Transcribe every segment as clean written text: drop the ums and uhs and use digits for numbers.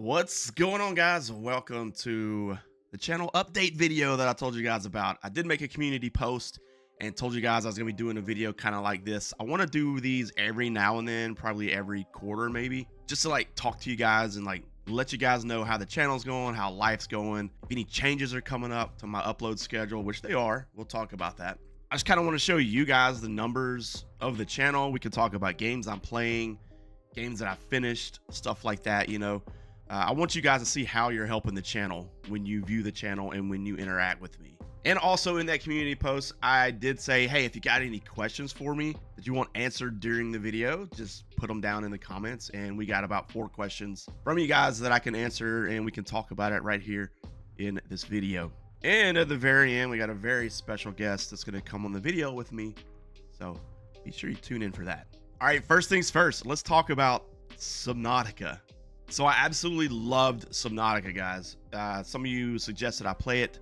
What's going on, guys? Welcome to the channel update video that I told you guys about. I did make a community post and told you guys I was gonna be doing a video kind of like this. I want to do these every now and then, probably every quarter maybe, just to like talk to you guys and like let you guys know how the channel's going, how life's going, if any changes are coming up to my upload schedule, which they are. We'll talk about that. I just kind of want to show you guys the numbers of the channel. We could talk about games I'm playing, games that I finished, stuff like that, you know. I want you guys to see how you're helping the channel when you view the channel and when you interact with me. And also in that community post, I did say, hey, if you got any questions for me that you want answered during the video, just put them down in the comments. And we got about 4 questions from you guys that I can answer, and we can talk about it right here in this video. And at the very end, we got a very special guest that's going to come on the video with me. So be sure you tune in for that. All right, first things first, let's talk about Subnautica. So I absolutely loved Subnautica, guys. Some of you suggested I play it,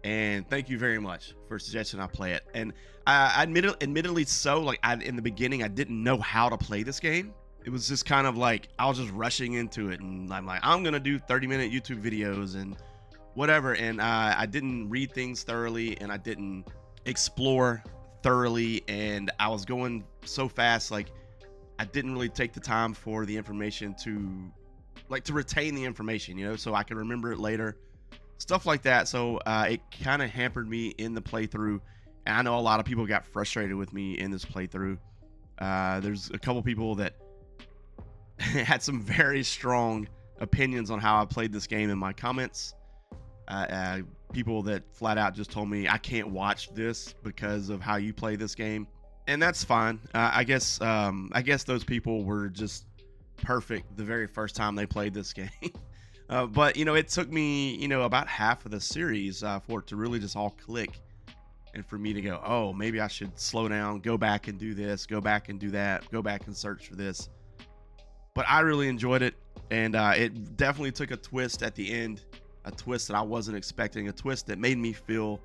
and thank you very much for suggesting I play it. And admittedly so, like in the beginning, I didn't know how to play this game. It was just kind of like I was just rushing into it, and I'm like, I'm gonna do 30-minute YouTube videos and whatever. And I didn't read things thoroughly, and I didn't explore thoroughly, and I was going so fast, like I didn't really take the time for the information to retain the information, you know, so I can remember it later, stuff like that. So it kind of hampered me in the playthrough, and I know a lot of people got frustrated with me in this playthrough. There's a couple people that had some very strong opinions on how I played this game in my comments. People that flat out just told me I can't watch this because of how you play this game, and that's fine. I guess those people were just perfect the very first time they played this game. But you know, it took me, you know, about half of the series for it to really just all click, and for me to go, oh, maybe I should slow down, go back and do this, go back and do that, go back and search for this. But I really enjoyed it, and it definitely took a twist at the end, a twist that I wasn't expecting, a twist that made me feel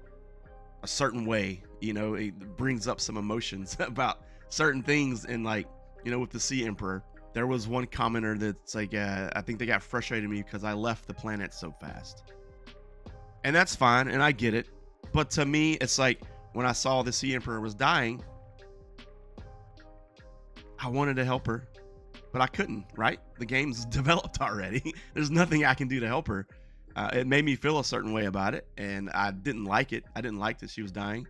a certain way. You know, it brings up some emotions about certain things. And like, you know, with the Sea Emperor, there was one commenter that's like, I think they got frustrated with me because I left the planet so fast. And that's fine, and I get it. But to me, it's like when I saw the Sea Emperor was dying, I wanted to help her, but I couldn't, right? The game's developed already. There's nothing I can do to help her. It made me feel a certain way about it, and I didn't like it. I didn't like that she was dying.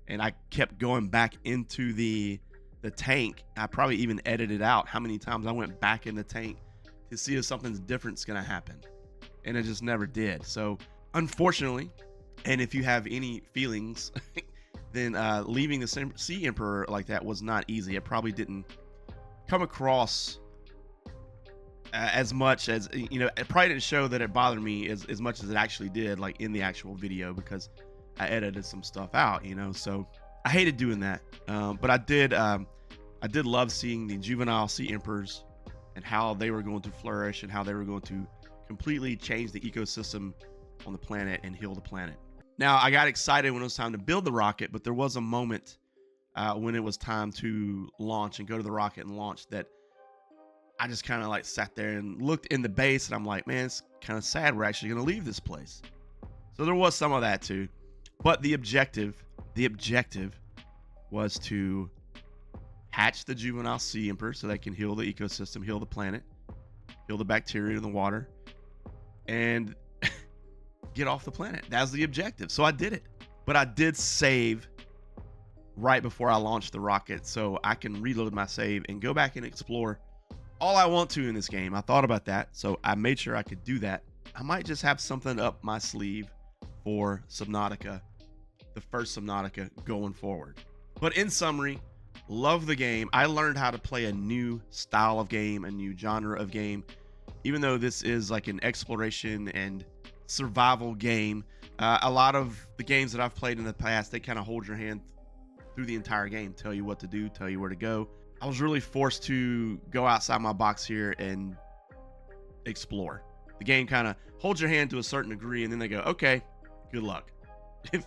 And I kept going back into the tank. I probably even edited out how many times I went back in the tank to see if something different's gonna happen, and it just never did. So unfortunately, and if you have any feelings, then leaving the Sea Emperor like that was not easy. It probably didn't come across as much as, you know, it probably didn't show that it bothered me as much as it actually did, like in the actual video, because I edited some stuff out, you know. So I hated doing that, but I did love seeing the juvenile Sea Emperors and how they were going to flourish and how they were going to completely change the ecosystem on the planet and heal the planet. Now, I got excited when it was time to build the rocket, but there was a moment when it was time to launch and go to the rocket and launch that I just kind of like sat there and looked in the base, and I'm like, man, it's kind of sad we're actually going to leave this place. So there was some of that too, but the objective was to hatch the juvenile Sea Emperor so they can heal the ecosystem, heal the planet, heal the bacteria in the water, and get off the planet. That was the objective. So I did it, but I did save right before I launched the rocket so I can reload my save and go back and explore all I want to in this game. I thought about that, so I made sure I could do that. I might just have something up my sleeve for Subnautica, the first Subnautica, going forward. But in summary, love the game. I learned how to play a new style of game, a new genre of game. Even though this is like an exploration and survival game, a lot of the games that I've played in the past, they kind of hold your hand through the entire game, tell you what to do, tell you where to go. I was really forced to go outside my box here and explore. The game kind of holds your hand to a certain degree, and then they go, okay, good luck.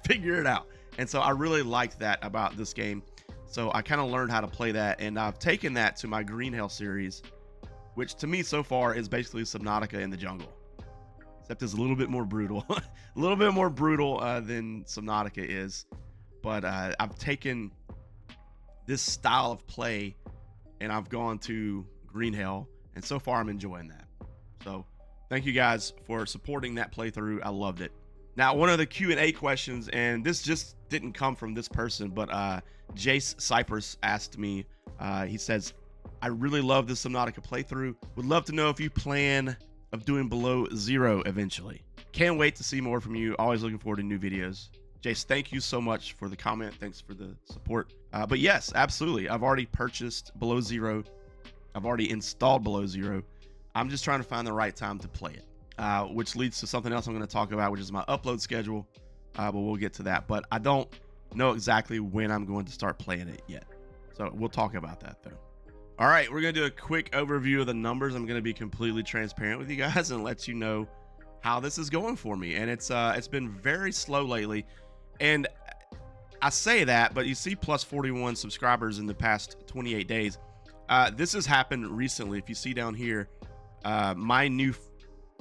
Figure it out. And so I really liked that about this game. So I kind of learned how to play that, and I've taken that to my Green Hell series which to me so far is basically Subnautica in the jungle, except it's a little bit more brutal, a little bit more brutal than Subnautica is. But I've taken this style of play and I've gone to Green Hell, and so far I'm enjoying that. So thank you guys for supporting that playthrough. I loved it. Now, one of the Q&A questions, and this just didn't come from this person, but Jace Cypress asked me, he says, I really love this Subnautica playthrough. Would love to know if you plan of doing below zero eventually. Can't wait to see more from you. Always looking forward to new videos. Jace, thank you so much for the comment. Thanks for the support. But yes, absolutely. I've already purchased below zero. I've already installed below zero. I'm just trying to find the right time to play it, which leads to something else I'm going to talk about, which is my upload schedule. But we'll get to that. But I don't know exactly when I'm going to start playing it yet. So we'll talk about that though. All right, we're going to do a quick overview of the numbers. I'm going to be completely transparent with you guys and let you know how this is going for me. And it's been very slow lately. And I say that, but you see plus 41 subscribers in the past 28 days. This has happened recently. If you see down here, my new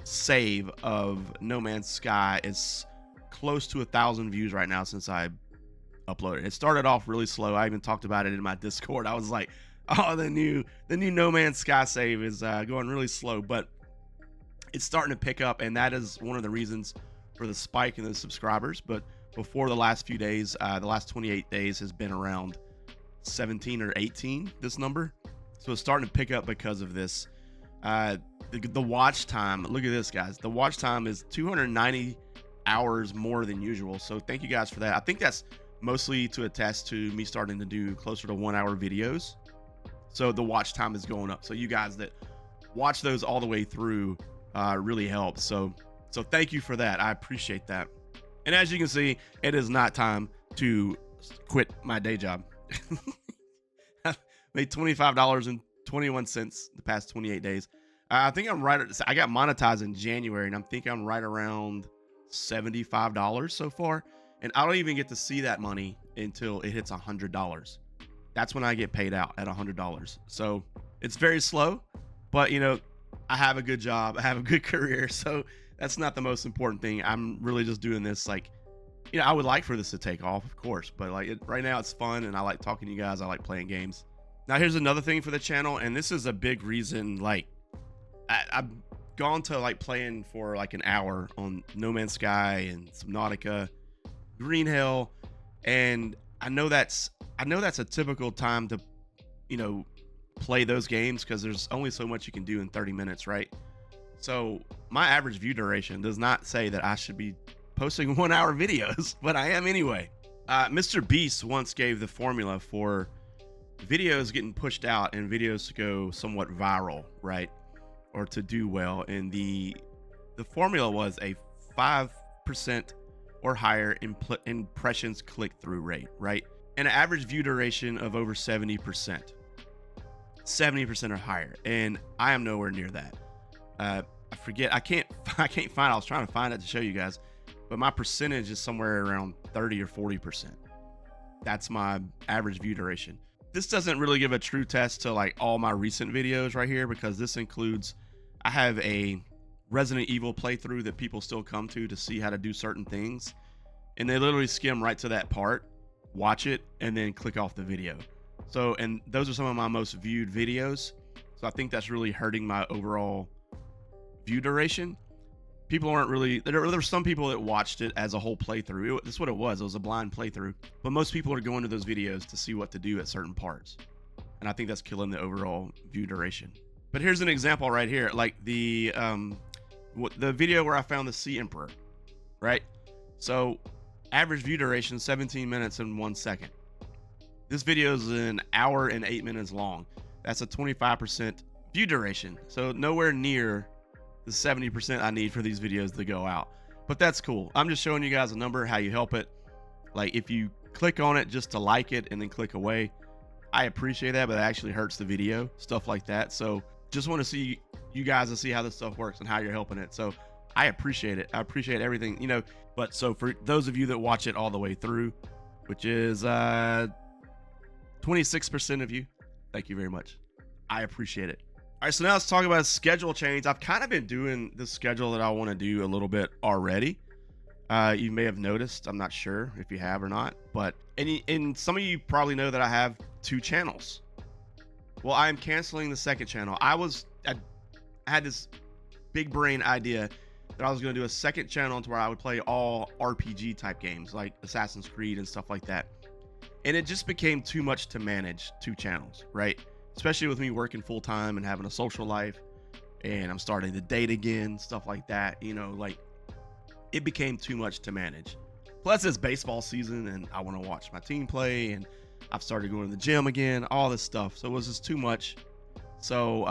save of No Man's Sky is close to 1,000 views right now since I uploaded. It started off really slow. I even talked about it in my Discord. I was like, oh, the new No Man's Sky save is going really slow, but it's starting to pick up, and that is one of the reasons for the spike in the subscribers. But before the last few days, the last 28 days has been around 17 or 18, this number. So it's starting to pick up because of this. The watch time, look at this, guys. The watch time is 290 hours more than usual. So thank you guys for that. I think that's mostly to attest to me starting to do closer to 1 hour videos. So the watch time is going up. So you guys that watch those all the way through really help. So thank you for that. I appreciate that. And as you can see, it is not time to quit my day job. I made $25.21 the past 28 days. I think I'm right. I got monetized in January, and I think I'm right around $75 so far. And I don't even get to see that money until it hits $100. That's when I get paid out at $100. So it's very slow, but you know, I have a good job. I have a good career. So that's not the most important thing. I'm really just doing this, like, you know, I would like for this to take off, of course, but like right now it's fun and I like talking to you guys. I like playing games. Now here's another thing for the channel, and this is a big reason. Like I've gone to like playing for like an hour on No Man's Sky and Subnautica, Green Hell, and I know that's a typical time to, you know, play those games because there's only so much you can do in 30 minutes, right? So my average view duration does not say that I should be posting 1 hour videos, but I am anyway. Mr. Beast once gave the formula for videos getting pushed out and videos to go somewhat viral, right? Or to do well. And the formula was a 5% or higher impressions click-through rate, right? And an average view duration of over 70%. 70% or higher. And I am nowhere near that. I forget, I can't find, I was trying to find it to show you guys, but my percentage is somewhere around 30 or 40%. That's my average view duration. This doesn't really give a true test to like all my recent videos right here, because this includes, I have a Resident Evil playthrough that people still come to see how to do certain things. And they literally skim right to that part, watch it, and then click off the video. So, and those are some of my most viewed videos. So I think that's really hurting my overall view duration. People aren't really, there were some people that watched it as a whole playthrough. That's what it was. It was a blind playthrough. But most people are going to those videos to see what to do at certain parts. And I think that's killing the overall view duration. But here's an example right here. Like the video where I found the Sea Emperor, right? So average view duration, 17 minutes and 1 second. This video is an hour and 8 minutes long. That's a 25% view duration. So nowhere near the 70% I need for these videos to go out. But that's cool. I'm just showing you guys a number, how you help it. Like if you click on it just to like it and then click away, I appreciate that, but it actually hurts the video, stuff like that. So just want to see you guys and see how this stuff works and how you're helping it. So I appreciate it. I appreciate everything, you know. But so for those of you that watch it all the way through, which is 26% of you, thank you very much. I appreciate it. All right, so now let's talk about a schedule change. I've kind of been doing the schedule that I want to do a little bit already. You may have noticed. I'm not sure if you have or not, but and some of you probably know that I have 2 channels. Well, I am canceling the second channel. I had this big brain idea that I was going to do a second channel to where I would play all RPG type games like Assassin's Creed and stuff like that. And it just became too much to manage 2 channels, right? Especially with me working full time and having a social life, and I'm starting to date again, stuff like that. You know, like it became too much to manage. Plus it's baseball season and I want to watch my team play, and I've started going to the gym again, all this stuff. So it was just too much. So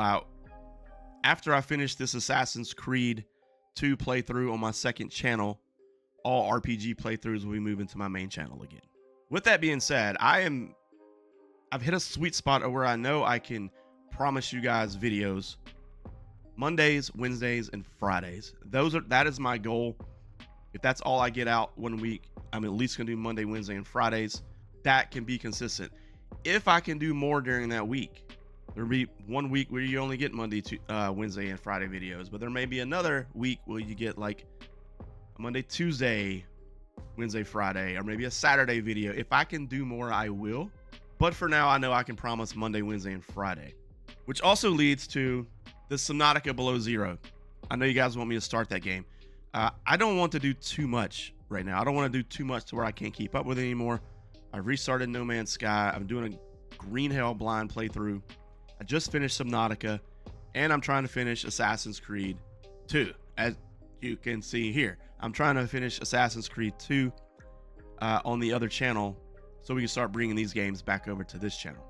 after I finish this Assassin's Creed 2 playthrough on my second channel, all RPG playthroughs will be moving to my main channel again. With that being said, I've hit a sweet spot where I know I can promise you guys videos Mondays, Wednesdays, and Fridays. That is my goal. If that's all I get out one week, I'm at least gonna do Monday, Wednesday, and Fridays. That can be consistent. If I can do more during that week, there'll be one week where you only get Monday to Wednesday and Friday videos, but there may be another week where you get like a Monday, Tuesday, Wednesday, Friday, or maybe a Saturday video. If I can do more, I will. But for now, I know I can promise Monday, Wednesday, and Friday, which also leads to the Subnautica Below Zero. I know you guys want me to start that game. I don't want to do too much right now. I don't want to do too much to where I can't keep up with it anymore. I restarted No Man's Sky. I'm doing a Green Hell blind playthrough. I just finished Subnautica, and I'm trying to finish Assassin's Creed 2. As you can see here, I'm trying to finish Assassin's Creed 2 on the other channel, so we can start bringing these games back over to this channel.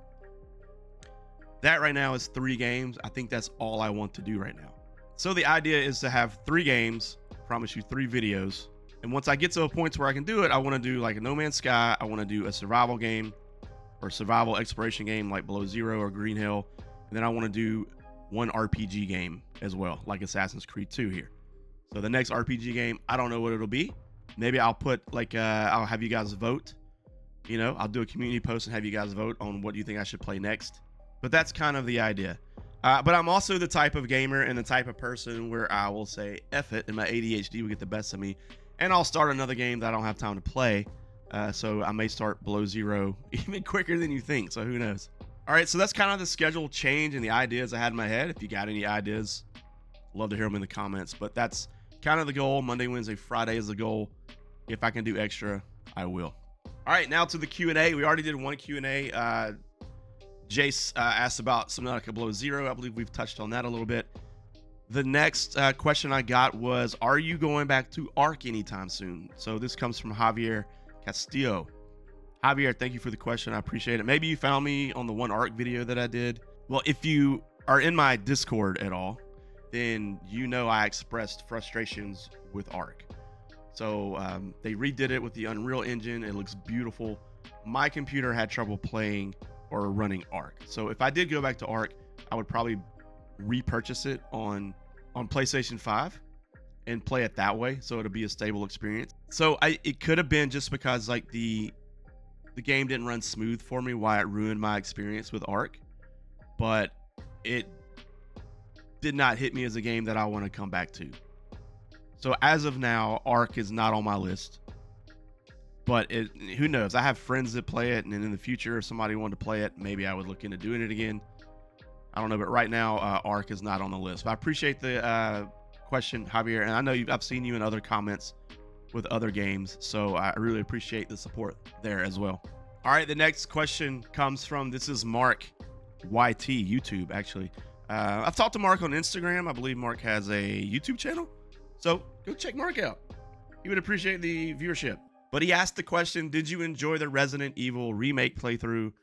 That right now is 3 games. I think that's all I want to do right now. So the idea is to have 3 games, promise you 3 videos. And once I get to a point where I can do it, I want to do like a No Man's Sky. I want to do a survival game or survival exploration game like Below Zero or Green Hill. And then I want to do one RPG game as well, like Assassin's Creed 2 here. So the next RPG game, I don't know what it'll be. Maybe I'll put like, I'll have you guys vote. You know, I'll do a community post and have you guys vote on what you think I should play next. But that's kind of the idea. But I'm also the type of gamer and the type of person where I will say F it, and my ADHD will get the best of me, and I'll start another game that I don't have time to play. So I may start Below Zero even quicker than you think, so who knows. All right, so that's kind of the schedule change and the ideas I had in my head. If you got any ideas, love to hear them in the comments. But that's kind of the goal. Monday, Wednesday, Friday is the goal. If I can do extra, I will. All right, now to the Q&A. We already did one Q&A. Jace asked about Subnautica Below Zero. I believe we've touched on that a little bit. The next question I got was, are you going back to Ark anytime soon? So this comes from Javier Castillo. Javier, thank you for the question. I appreciate it. Maybe you found me on the one Ark video that I did. Well, if you are in my Discord at all, then you know I expressed frustrations with Ark. So they redid it with the Unreal Engine. It looks beautiful. My computer had trouble playing or running Ark. So if I did go back to Ark, I would probably repurchase it on PlayStation 5 and play it that way, so it'll be a stable experience. So it could have been just because like the game didn't run smooth for me, why it ruined my experience with Ark, but it did not hit me as a game that I want to come back to. So as of now, Ark is not on my list, but who knows? I have friends that play it, and then in the future, if somebody wanted to play it, maybe I would look into doing it again. I don't know, but right now, Ark is not on the list. But I appreciate the question, Javier, and I know I've seen you in other comments with other games, so I really appreciate the support there as well. All right, the next question comes from, this is Mark YT, YouTube, actually. I've talked to Mark on Instagram. I believe Mark has a YouTube channel, so go check Mark out. He would appreciate the viewership. But he asked the question, did you enjoy the Resident Evil remake playthrough?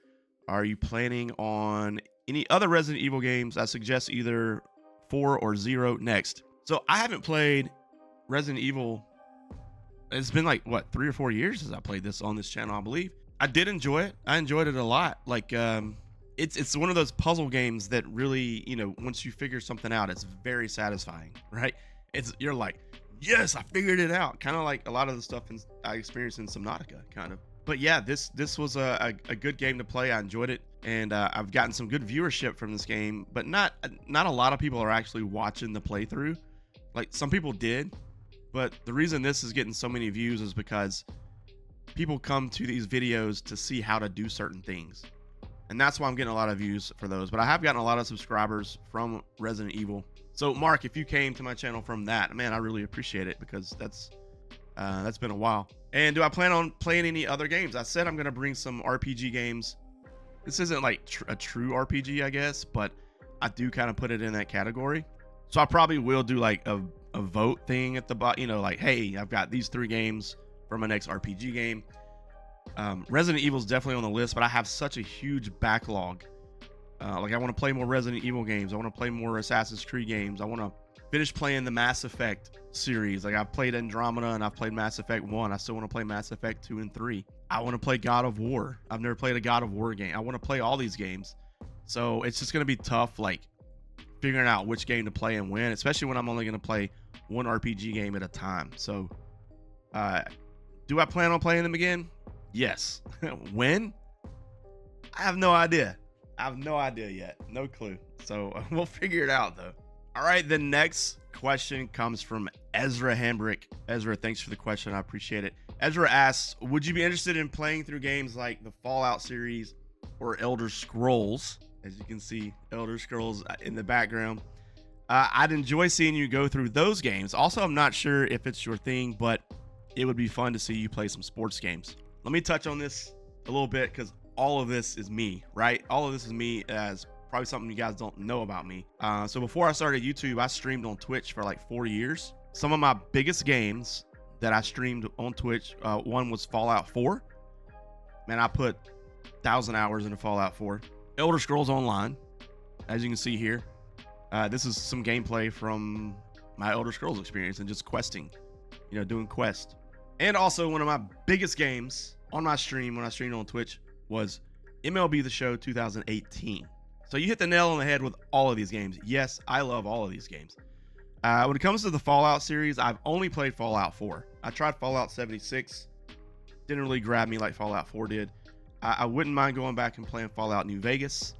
Are you planning on any other Resident Evil games? I suggest either 4 or 0 next. So I haven't played Resident Evil. It's been like, what, 3 or 4 years since I played this on this channel, I believe. I did enjoy it. I enjoyed it a lot. Like, it's one of those puzzle games that really, you know, once you figure something out, it's very satisfying, right? You're like, yes, I figured it out. Kind of like a lot of the stuff I experienced in Subnautica, kind of. But yeah, this was a good game to play. I enjoyed it. and I've gotten some good viewership from this game, but not a lot of people are actually watching the playthrough. Like, some people did, but the reason this is getting so many views is because people come to these videos to see how to do certain things, and that's why I'm getting a lot of views for those. But I have gotten a lot of subscribers from Resident Evil. So Mark, if you came to my channel from that, man, I really appreciate it, because that's been a while. And do I plan on playing any other games? I said I'm gonna bring some RPG games. This isn't like a true RPG, I guess, but I do kind of put it in that category. So I probably will do like a vote thing at the bottom, you know, like, hey, I've got these 3 games for my next RPG game. Resident Evil is definitely on the list, but I have such a huge backlog. Like, I want to play more Resident Evil games. I want to play more Assassin's Creed games. I want to finish playing the Mass Effect series. Like, I've played Andromeda and I've played Mass Effect 1. I still want to play Mass Effect 2 and 3. I want to play God of War. I've never played a God of War game. I want to play all these games. So it's just going to be tough, like, figuring out which game to play and when, especially when I'm only going to play one RPG game at a time. So, do I plan on playing them again? Yes. When? I have no idea. I have no idea yet. No clue. So we'll figure it out, though. All right. The next question comes from Ezra Hambrick. Ezra, thanks for the question. I appreciate it. Ezra asks, would you be interested in playing through games like the Fallout series or Elder Scrolls? As you can see, Elder Scrolls in the background. I'd enjoy seeing you go through those games. Also, I'm not sure if it's your thing, but it would be fun to see you play some sports games. Let me touch on this a little bit, because all of this is me, right? All of this is me, as probably something you guys don't know about me. So before I started YouTube, I streamed on Twitch for like 4 years. Some of my biggest games that I streamed on Twitch, one was Fallout 4. Man, I put 1,000 hours into Fallout 4. Elder Scrolls Online, as you can see here. This is some gameplay from my Elder Scrolls experience and just questing, you know, doing quests. And also, one of my biggest games on my stream when I streamed on Twitch was MLB The Show 2018. So you hit the nail on the head with all of these games. Yes, I love all of these games. When it comes to the Fallout series, I've only played Fallout 4. I tried Fallout 76. Didn't really grab me like Fallout 4 did. I wouldn't mind going back and playing Fallout New Vegas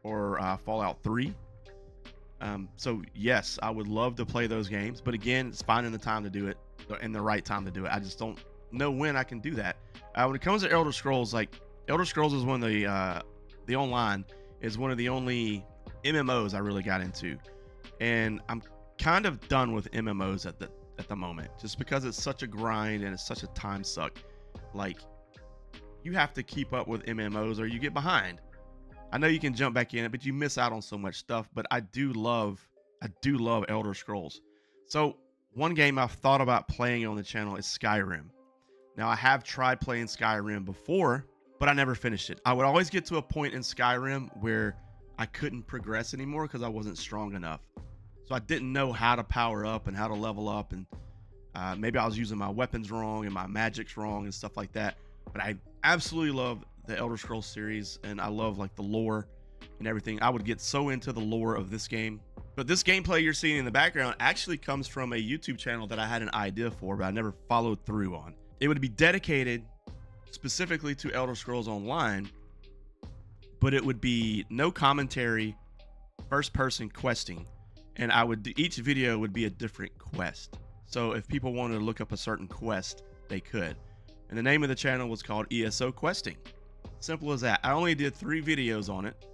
or Fallout 3. So yes, I would love to play those games, but again, it's finding the time to do it and the right time to do it. I just don't know when I can do that. When it comes to Elder Scrolls, like, Elder Scrolls is one of the online is one of the only MMOs I really got into, and I'm kind of done with MMOs at the moment, just because it's such a grind and it's such a time suck. Like, you have to keep up with MMOs or you get behind. I know you can jump back in it, but you miss out on so much stuff. But I do love Elder Scrolls. So one game I've thought about playing on the channel is Skyrim. Now, I have tried playing Skyrim before, but I never finished it. I would always get to a point in Skyrim where I couldn't progress anymore because I wasn't strong enough. So I didn't know how to power up and how to level up, and maybe I was using my weapons wrong and my magics wrong and stuff like that. But I absolutely love the Elder Scrolls series, and I love like the lore and everything. I would get so into the lore of this game. But this gameplay you're seeing in the background actually comes from a YouTube channel that I had an idea for, but I never followed through on. It would be dedicated specifically to Elder Scrolls Online, but it would be no commentary, first person questing, and each video would be a different quest. So if people wanted to look up a certain quest, they could. And the name of the channel was called ESO Questing. Simple as that. I only did 3 videos on it,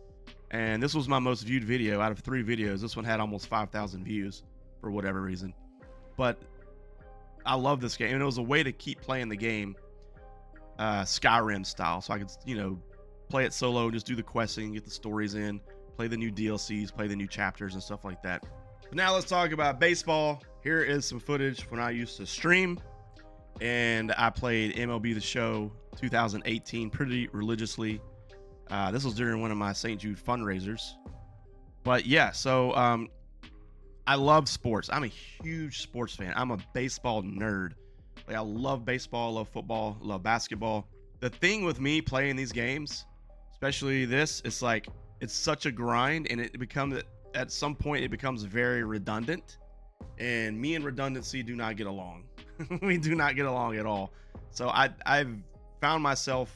and this was my most viewed video out of 3 videos. This one had almost 5,000 views for whatever reason. But I love this game, and it was a way to keep playing the game Skyrim style, so I could, you know, play it solo, just do the questing, get the stories in, play the new DLCs, play the new chapters and stuff like that. But now let's talk about baseball. Here is some footage when I used to stream, and I played MLB The Show 2018 pretty religiously. This was during one of my St. Jude fundraisers. But yeah, so I love sports. I'm a huge sports fan. I'm a baseball nerd. Like, I love baseball, love football, love basketball. The thing with me playing these games, especially this, it's like, it's such a grind, and it becomes, at some point, it becomes very redundant. And me and redundancy do not get along. We do not get along at all. So I've found myself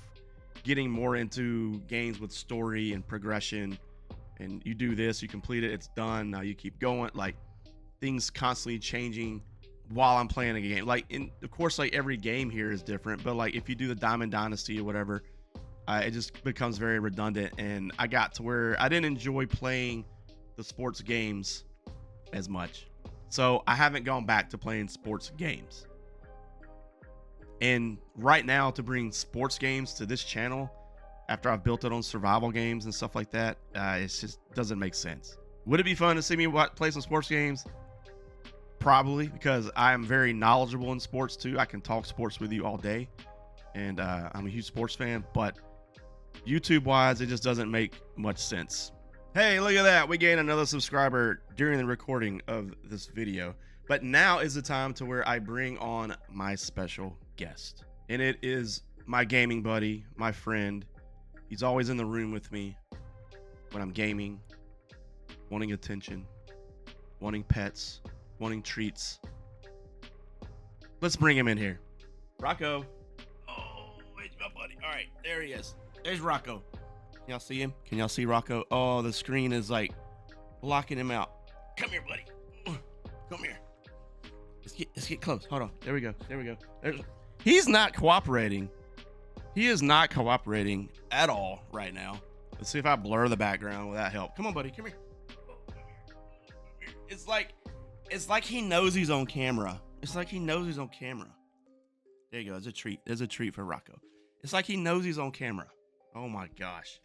getting more into games with story and progression, and you do this, you complete it, it's done, now you keep going, like things constantly changing while I'm playing a game. Like, of course, like every game here is different, but like if you do the Diamond Dynasty or whatever, it just becomes very redundant, and I got to where I didn't enjoy playing the sports games as much, so I haven't gone back to playing sports games. And right now, to bring sports games to this channel after I've built it on survival games and stuff like that, it just doesn't make sense. Would it be fun to see me play some sports games? Probably, because I am very knowledgeable in sports too. I can talk sports with you all day, and I'm a huge sports fan, but YouTube wise, it just doesn't make much sense. Hey, look at that. We gained another subscriber during the recording of this video. But now is the time to where I bring on my special guest. And it is my gaming buddy, my friend. He's always in the room with me when I'm gaming, wanting attention, wanting pets, wanting treats. Let's bring him in here. Rocco. Oh, he's my buddy. All right, there he is. There's Rocco. Can y'all see him? Can y'all see Rocco? Oh, the screen is like blocking him out. Come here, buddy. Come here. Let's get close. Hold on. There we go. There we go. He's not cooperating. He is not cooperating at all right now. Let's see if I blur the background with that help. Come on, buddy. Come here. It's like he knows he's on camera. It's like he knows he's on camera. There you go. There's a treat. There's a treat for Rocco. It's like he knows he's on camera. Oh my gosh.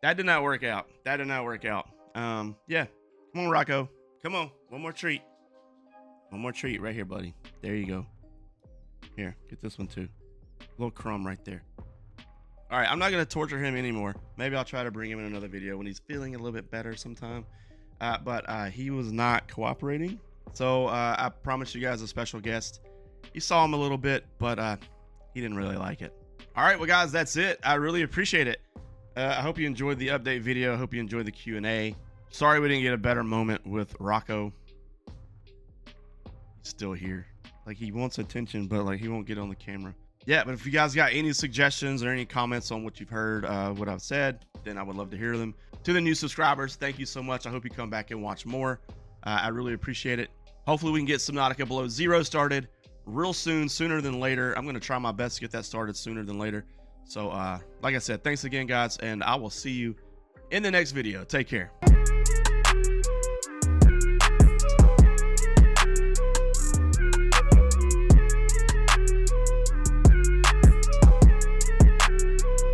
That did not work out. That did not work out. Yeah. Come on, Rocco. Come on. One more treat. One more treat right here, buddy. There you go. Here, get this one too. Little crumb right there. All right, I'm not going to torture him anymore. Maybe I'll try to bring him in another video when he's feeling a little bit better sometime. But he was not cooperating. So I promised you guys a special guest. You saw him a little bit, but he didn't really like it. All right, well, guys, that's it. I really appreciate it. I hope you enjoyed the update video. I hope you enjoyed the Q&A. Sorry we didn't get a better moment with Rocco. He's still here. Like, he wants attention, but like he won't get on the camera. Yeah, but if you guys got any suggestions or any comments on what you've heard, what I've said, then I would love to hear them. To the new subscribers, thank you so much. I hope you come back and watch more. I really appreciate it. Hopefully we can get Subnautica Below Zero started real soon, sooner than later. I'm going to try my best to get that started sooner than later. So like I said, thanks again, guys, and I will see you in the next video. Take care.